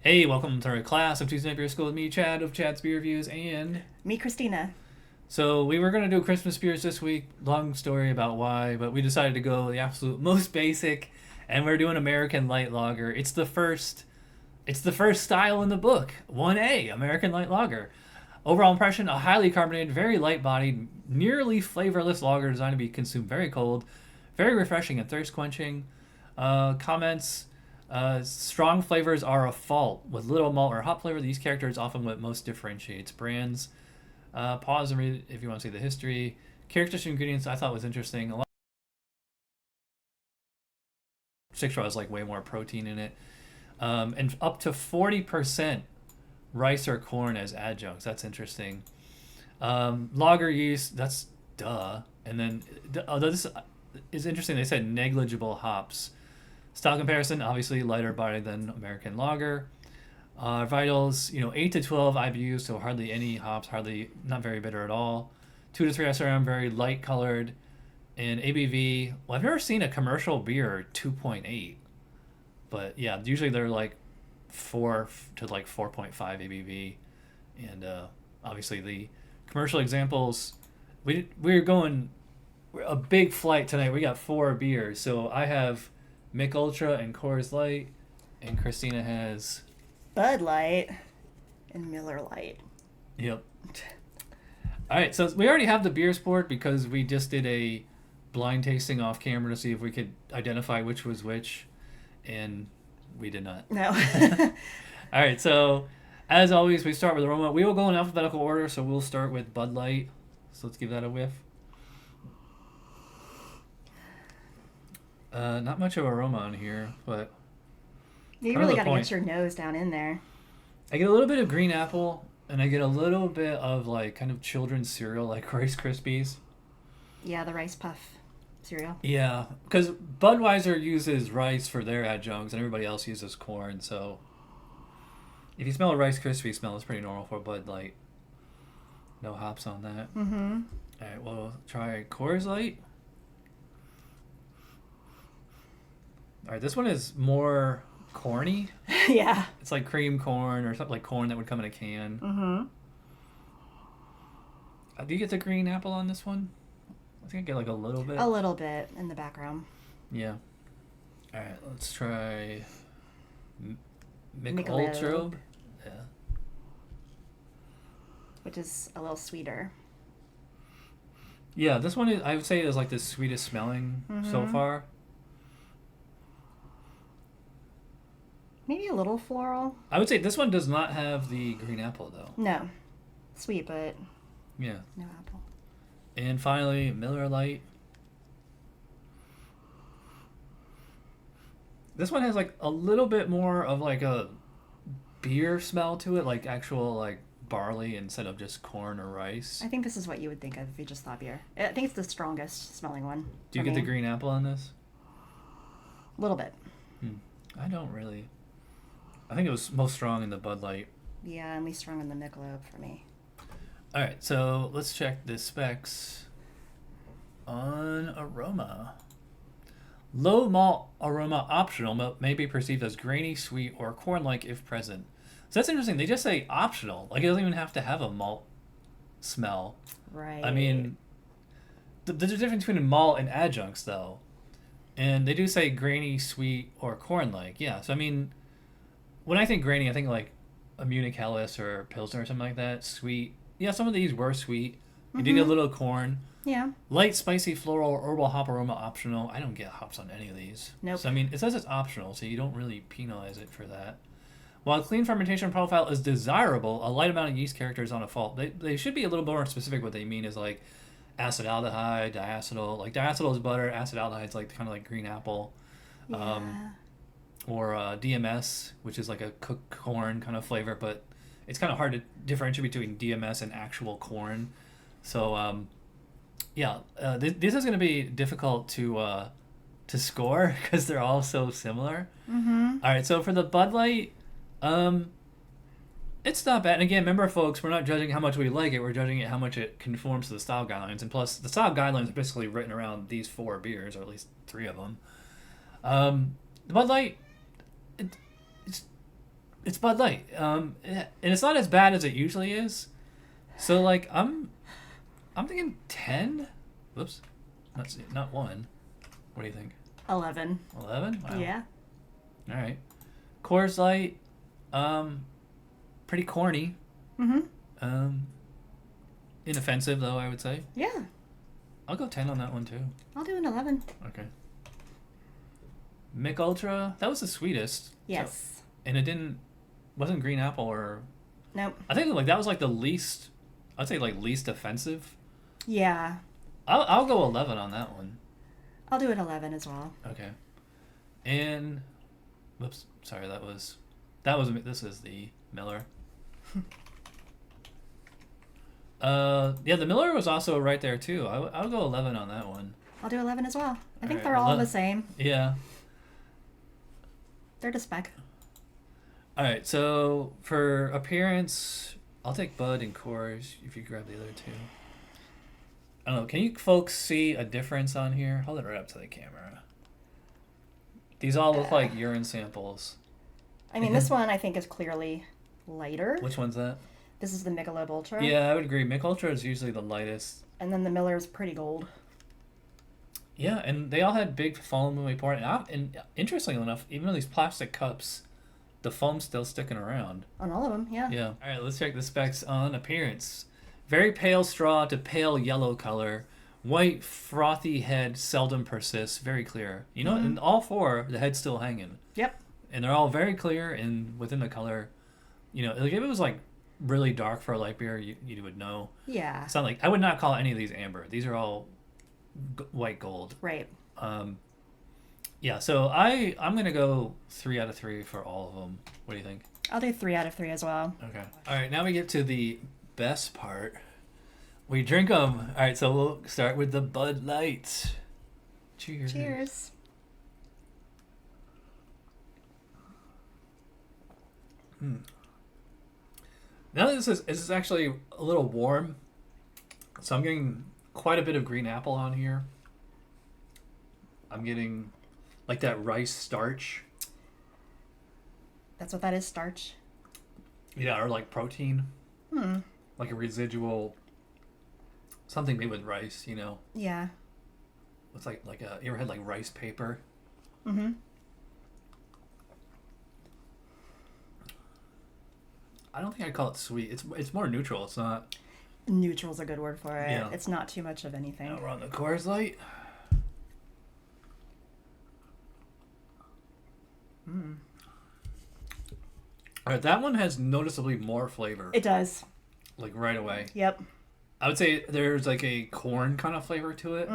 Hey, welcome to our class of Tuesday Night Beer School with me, Chad of Chad's Beer Reviews, and Me, Christina. so we were gonna do Christmas beers this week. Long story about why, but we decided to go the absolute most basic, and we're doing American Light Lager. It's the first style in the book. 1A, American Light Lager. Overall impression: a highly carbonated, very light-bodied, nearly flavorless lager designed to be consumed very cold, very refreshing and thirst-quenching. Comments. Strong flavors are a fault. With little malt or hop flavor, these characters often what most differentiates brands. Pause and read if you want to see the history. Characteristic ingredients I thought was interesting. A lot of citrus has like way more protein in it, and up to 40% rice or corn as adjuncts. That's interesting. Lager yeast. That's duh. And then this is interesting. They said negligible hops. Style comparison, obviously lighter body than American lager. Vitals, 8 to 12 IBUs, so hardly any hops, not very bitter at all. 2 to 3 SRM, very light colored. And ABV, well, I've never seen a commercial beer 2.8. But yeah, usually they're like 4 to like 4.5 ABV. And obviously the commercial examples, we're going a big flight tonight. We got 4 beers. So I have Michelob Ultra and Coors Light, and Christina has Bud Light and Miller Lite. Yep. All right, so we already have the beers poured because we just did a blind tasting off camera to see if we could identify which was which, and we did not. No. All right, so as always, we start with aroma. We will go in alphabetical order, so we'll start with Bud Light. So let's give that a whiff. Not much of aroma on here, but You really got to get your nose down in there. I get a little bit of green apple, and I get a little bit of like kind of children's cereal, like Rice Krispies. Yeah, the rice puff cereal. Yeah, because Budweiser uses rice for their adjuncts, and everybody else uses corn. So if you smell a Rice Krispie smell, it's pretty normal for Bud Light. No hops on that. Mm-hmm. All right, we'll try Coors Light. All right, this one is more corny. Yeah. It's like cream corn or something like corn that would come in a can. Mm-hmm. Do you get the green apple on this one? I think I get like a little bit. A little bit in the background. Yeah. All right, let's try Michelob. Michelob. Yeah. Which is a little sweeter. Yeah, this one is, I would say is like the sweetest smelling so far. Maybe a little floral. I would say this one does not have the green apple though. No. Sweet, but Yeah. no apple. And finally, Miller Lite. This one has like a little bit more of like a beer smell to it, like actual like barley instead of just corn or rice. I think this is what you would think of if you just thought beer. I think it's the strongest smelling one. Do you get the green apple on this? A little bit. I don't really. I think it was most strong in the Bud Light. Yeah, and least strong in the Michelob for me. All right, so let's check the specs on aroma. Low malt aroma optional may be perceived as grainy, sweet, or corn-like if present. So that's interesting. They just say optional. Like it doesn't even have to have a malt smell. Right. I mean, there's a difference between malt and adjuncts, though. And they do say grainy, sweet, or corn-like. Yeah, so I mean, when I think grainy, I think like a Munich Helles or Pilsner or something like that. Sweet. Yeah, some of these were sweet. You did get a little corn. Yeah. Light, spicy, floral, or herbal hop aroma optional. I don't get hops on any of these. Nope. So, I mean, it says it's optional, so you don't really penalize it for that. While a clean fermentation profile is desirable, a light amount of yeast character is on a fault. They should be a little more specific. What they mean is like acetaldehyde, diacetyl. Like diacetyl is butter, acetaldehyde is like kind of like green apple. Yeah. Or DMS, which is like a cooked corn kind of flavor, but it's kind of hard to differentiate between DMS and actual corn. So, this is going to be difficult to score because they're all so similar. Mm-hmm. All right, so for the Bud Light, it's not bad. And again, remember, folks, we're not judging how much we like it. We're judging it how much it conforms to the style guidelines. And plus, the style guidelines are basically written around these 4 beers, or at least 3 of them. The Bud Light, It's Bud Light. And it's not as bad as it usually is. So like I'm thinking 10. Whoops. Not 1. What do you think? 11. 11? Wow. Yeah. All right. Coors Light, pretty corny. Inoffensive though, I would say. Yeah. I'll go 10 on that one too. I'll do an 11. Okay. Mick Ultra, that was the sweetest. Yes. So, and it wasn't green apple or. Nope. I think like that was like the least. I'd say like least offensive. Yeah. I'll go 11 on that one. I'll do an 11 as well. Okay. And, whoops, sorry, this is the Miller. Yeah, the Miller was also right there too. I'll go 11 on that one. I'll do 11 as well. I think right, they're all the same. Yeah. They're to spec. All right, so for appearance, I'll take Bud and Coors if you grab the other two. I don't know. Can you folks see a difference on here? Hold it right up to the camera. These all look like urine samples. I mean, this one I think is clearly lighter. Which one's that? This is the Michelob Ultra. Yeah, I would agree. Mick Ultra is usually the lightest. And then the Miller's pretty gold. Yeah, and they all had big foam when we poured it out. And interestingly enough, even on these plastic cups, the foam's still sticking around. On all of them, yeah. Yeah. All right, let's check the specs on appearance. Very pale straw to pale yellow color. White, frothy head seldom persists. Very clear. You know, in all four, the head's still hanging. Yep. And they're all very clear and within the color. You know, like if it was like really dark for a light beer, you would know. Yeah. It's not like, I would not call any of these amber. These are all white gold. Right. Yeah, so I'm going to go 3 out of 3 for all of them. What do you think? I'll do 3 out of 3 as well. Okay. All right, now we get to the best part. We drink them. All right, so we'll start with the Bud Light. Cheers. Cheers. Now this is actually a little warm, so I'm getting quite a bit of green apple on here. I'm getting like that rice starch. That's what that is, starch. Yeah, or like protein. Like a residual, something made with rice, you know. Yeah. It's like you ever had like rice paper? Mm-hmm. I don't think I'd call it sweet. It's more neutral. It's not. Neutral's a good word for it. Yeah. It's not too much of anything. Now we're on the Coors Light. All right, that one has noticeably more flavor. It does. Like right away. Yep. I would say there's like a corn kind of flavor to it.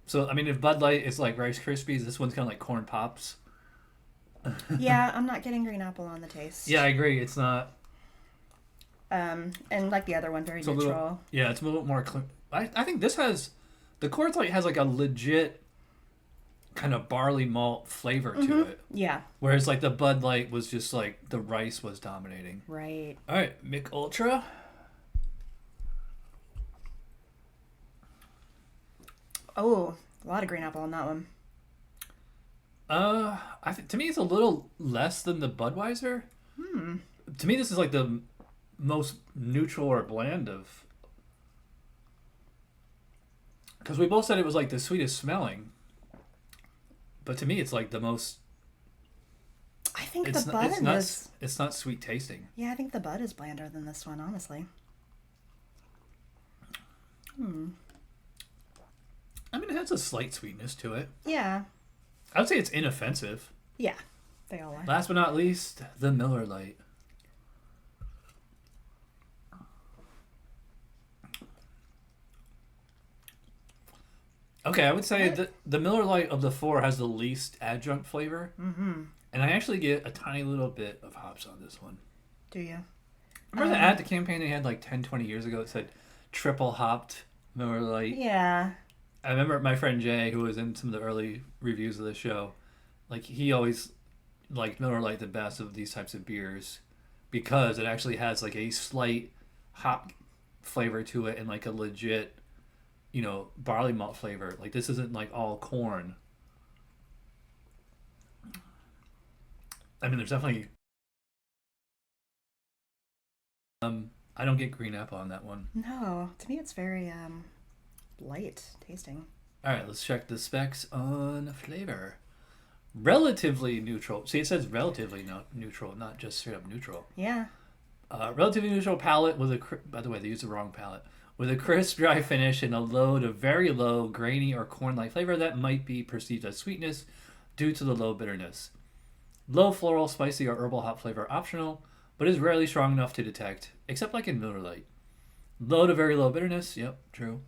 So I mean, if Bud Light is like Rice Krispies, this one's kind of like Corn Pops. Yeah, I'm not getting green apple on the taste. Yeah, I agree. It's not. And like the other one, very neutral. It's a little more clean. I think this has, the Coors Light has like a legit kind of barley malt flavor to it. Yeah. Whereas like the Bud Light was just like the rice was dominating. Right. All right, Mick Ultra. Oh, a lot of green apple on that one. I think to me it's a little less than the Budweiser. To me, this is like the most neutral or bland of. Because we both said it was like the sweetest smelling. But to me, it's like the most. I think the Bud is. It's not sweet tasting. Yeah, I think the Bud is blander than this one, honestly. I mean, it has a slight sweetness to it. Yeah. I would say it's inoffensive. Yeah, they all are. Last but not least, the Miller Lite. Okay, I would say the Miller Lite of the four has the least adjunct flavor. And I actually get a tiny little bit of hops on this one. Do you? Remember the ad, the campaign they had like 10, 20 years ago that said triple hopped Miller Lite? Yeah. I remember my friend Jay, who was in some of the early reviews of the show, like he always liked Miller Lite the best of these types of beers because it actually has like a slight hop flavor to it and like a legit, you know, barley malt flavor. Like this isn't like all corn. I mean, there's definitely I don't get green apple on that one. No, to me it's very light tasting. All right, let's check the specs on flavor. Relatively neutral. See, it says relatively neutral, not just straight up neutral. Yeah. Relatively neutral palate with a, by the way, they used the wrong palate, with a crisp, dry finish and a low to very low grainy or corn-like flavor that might be perceived as sweetness due to the low bitterness. Low floral, spicy, or herbal hop flavor optional, but is rarely strong enough to detect, except like in Miller Lite. Low to very low bitterness, yep, true.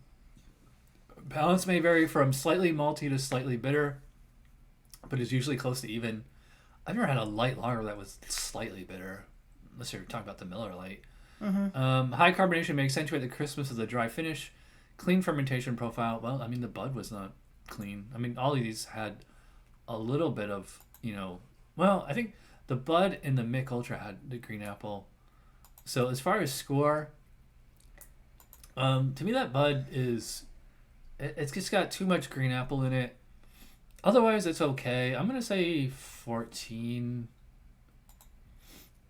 Balance may vary from slightly malty to slightly bitter, but is usually close to even. I've never had a light lager that was slightly bitter, unless you're talking about the Miller Lite. High carbonation may accentuate the crispness of the dry finish. Clean fermentation profile. Well, I mean, the bud was not clean. I mean, all of these had a little bit of, well, I think the bud and the Mich Ultra had the green apple. So as far as score, to me that bud is, it's just got too much green apple in it. Otherwise, it's okay. I'm going to say 14.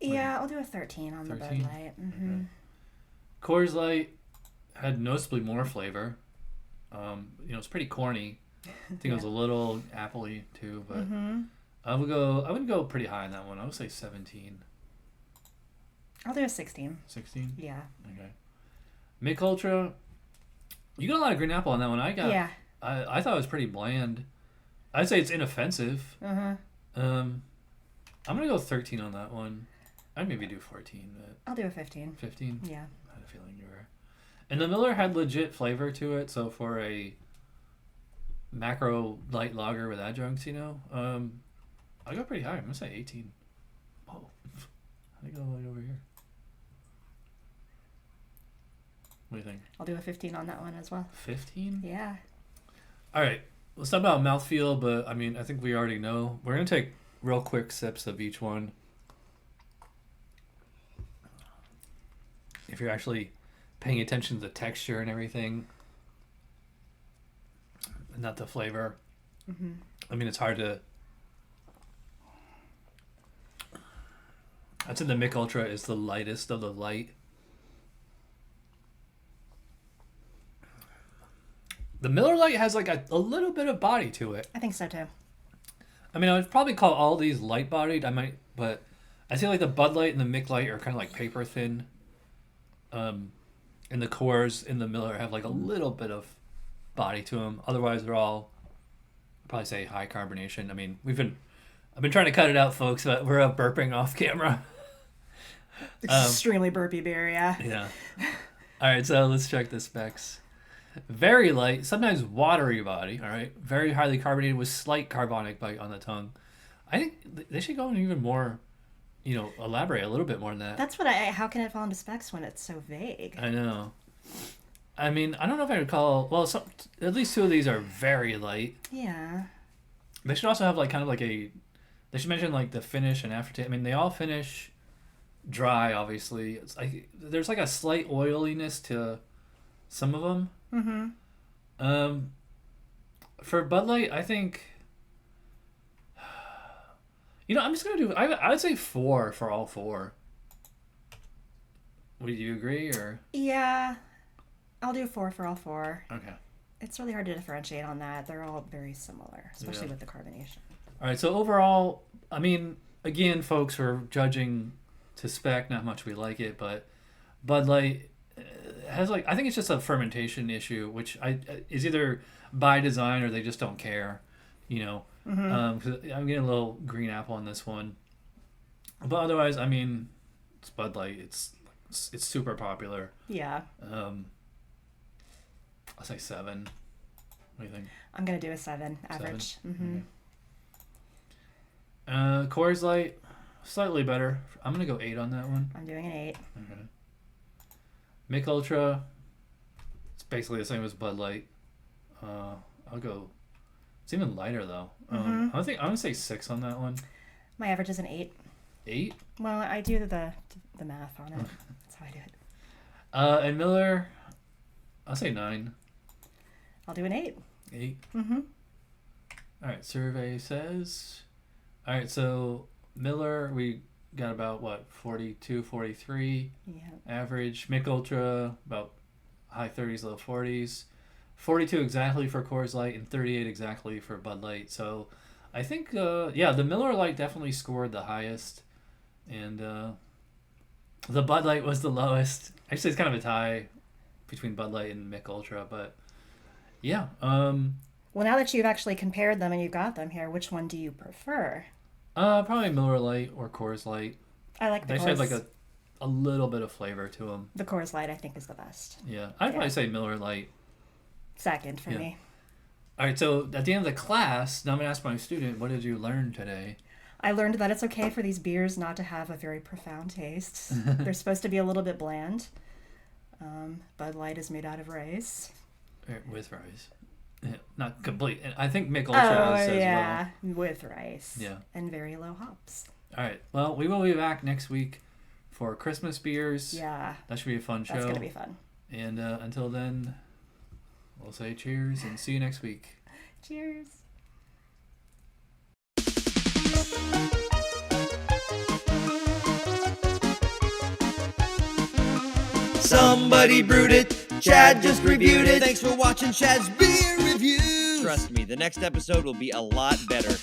Yeah, I'll do a 13 on 13? The Bud Light. Mm-hmm. Okay. Coors Light had noticeably more flavor. It's pretty corny. I think it was a little appley too, but I would go pretty high on that one. I would say 17. I'll do a 16. 16? Yeah. Okay. Mich Ultra, you got a lot of green apple on that one. I thought it was pretty bland. I'd say it's inoffensive. I'm gonna go 13 on that one. I'd maybe do 14, but I'll do a 15. 15? Yeah. I had a feeling you were. And the Miller had legit flavor to it, so for a macro light lager with adjuncts, I go pretty high. I'm gonna say 18. Oh, I go right over here. What do you think? I'll do a 15 on that one as well. 15? Yeah. All right. Let's talk about mouthfeel, but I mean, I think we already know. We're gonna take real quick sips of each one. If you're actually paying attention to the texture and everything, and not the flavor. I mean, it's hard to. I'd say the Mich Ultra is the lightest of the light. The Miller Lite has like a little bit of body to it. I think so too. I mean, I would probably call all these light-bodied. But I feel like the Bud Light and the Mich Light are kind of like paper thin. And the Coors and the Miller have like a little bit of body to them. Otherwise, they're all, I'd probably say, high carbonation. I mean, I've been trying to cut it out, folks, but we're burping off camera. Extremely burpy beer, yeah. Yeah. All right, so let's check the specs. Very light, sometimes watery body. All right, very highly carbonated with slight carbonic bite on the tongue. I think they should go in even more. Elaborate a little bit more than that. That's what how can it fall into specs when it's so vague? I know. I mean, I don't know if I would call, at least two of these are very light. Yeah. They should also have they should mention like the finish and aftertaste. I mean, they all finish dry, obviously. It's like, there's like a slight oiliness to some of them. For Bud Light, I think, I'm just going to do, I would say 4 for all 4. Would you agree, or? Yeah, I'll do 4 for all 4. Okay. It's really hard to differentiate on that. They're all very similar, especially with the carbonation. All right, so overall, I mean, again, folks, we're judging to spec, not much we like it, but Bud Light has I think it's just a fermentation issue, which is either by design or they just don't care, 'cause I'm getting a little green apple on this one, but otherwise, I mean, it's Bud Light. It's super popular. Yeah. I'll say 7. What do you think? I'm gonna do a 7 average. 7? Okay. Coors Light, slightly better. I'm gonna go 8 on that one. I'm doing an 8. Okay. Mich Ultra, it's basically the same as Bud Light. I'll go. It's even lighter though. I'm gonna say 6 on that one. My average is an 8. 8? Well, I do the math on it. That's how I do it. And Miller, I'll say 9. I'll do an 8. 8. All right. Survey says. All right. So Miller, we got about, what, 42, 43 Yeah. average. Michelob Ultra, about high 30s, low 40s. 42 exactly for Coors Light and 38 exactly for Bud Light. So I think, the Miller Lite definitely scored the highest. And the Bud Light was the lowest. Actually, it's kind of a tie between Bud Light and Michelob Ultra. But, yeah. Well, now that you've actually compared them and you got them here, which one do you prefer? Probably Miller Lite or Coors Light. I like the They Coors. have like a little bit of flavor to them. The Coors Light, I think, is the best. Yeah, I'd probably say Miller Lite. Second for me. All right, so at the end of the class, now I'm going to ask my student, what did you learn today? I learned that it's okay for these beers not to have a very profound taste. They're supposed to be a little bit bland. Bud Light is made out of rice. With rice. Yeah, not complete. And I think Michelob Ultra is as well. With rice. Yeah. And very low hops. All right, well, we will be back next week for Christmas beers. Yeah. That should be a fun show. That's going to be fun. And until then, we'll say cheers and see you next week. Cheers. Somebody brewed it. Chad just reviewed it. Thanks for watching Chad's Beer Reviews. Trust me, the next episode will be a lot better.